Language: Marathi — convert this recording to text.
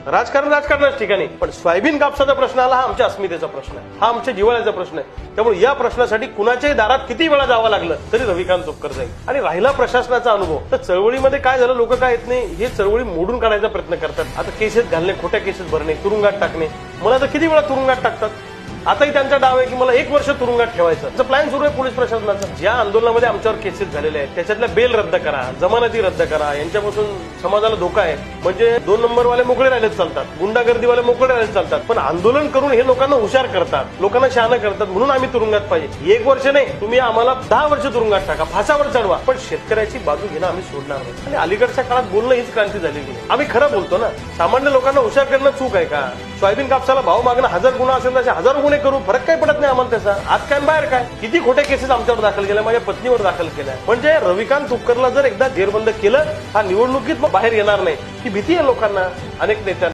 राजकारणाच ठिकाणी, पण सोयाबीन कापसाचा प्रश्न आला हा आमच्या अस्मितेचा प्रश्न आहे, हा आमच्या जिव्हाळ्याचा प्रश्न आहे. त्यामुळे या प्रश्नासाठी कुणाच्याही दारात किती वेळा जावं लागलं तरी रविकांत तुपकर जाईल. आणि राहिला प्रशासनाचा अनुभव, तर चळवळीमध्ये काय झालं, लोक काय येत नाही, हे चळवळी मोडून काढायचा प्रयत्न करतात. आता केसेस घालणे, खोट्या केसेस भरणे, तुरुंगात टाकणे. मला तर किती वेळा तुरुंगात टाकतात. आताही त्यांचा डाव आहे की मला 1 वर्ष तुरुंगात ठेवायचं प्लॅन सुरू आहे पोलीस प्रशासनाचा. ज्या आंदोलनामध्ये आमच्यावर केसेस झालेल्या आहेत त्याच्यातल्या बेल रद्द करा, जमानती रद्द करा, यांच्यापासून समाजाला धोका आहे. म्हणजे 2 नंबरवाले मोकळे राहिलेच चालतात, गुंडागर्दीवाले मोकळे राहिलेच चालतात, पण आंदोलन करून हे लोकांना हुशार करतात, लोकांना शहाणं करतात. म्हणून आम्ही तुरुंगात पाहिजे. 1 वर्ष नाही, तुम्ही आम्हाला 10 वर्ष तुरुंगात टाका, फासावर चढवा, पण शेतकऱ्याची बाजू घेणं आम्ही सोडणार नाही. आणि अलीकडच्या काळात बोलणं हीच क्रांती झालेली आहे. आम्ही खरं बोलतो ना. सामान्य लोकांना हुशार करणं चूक आहे का? सोयाबीन कापसाला भाव मागणं 1000 गुन्हा असेल तसे 1000 गुन्हे करू, फरक काही पडत नाही आम्हाला त्याचा. आज काय बाहेर काय, किती खोटे केसेस आमच्यावर दाखल केल्या, माझ्या पत्नीवर दाखल केल्या. म्हणजे रविकांत तुपकरला जर एकदा जेरबंद केलं, हा निवडणुकीत बाहेर येणार नाही ही भीती आहे लोकांना, अनेक नेत्यांना.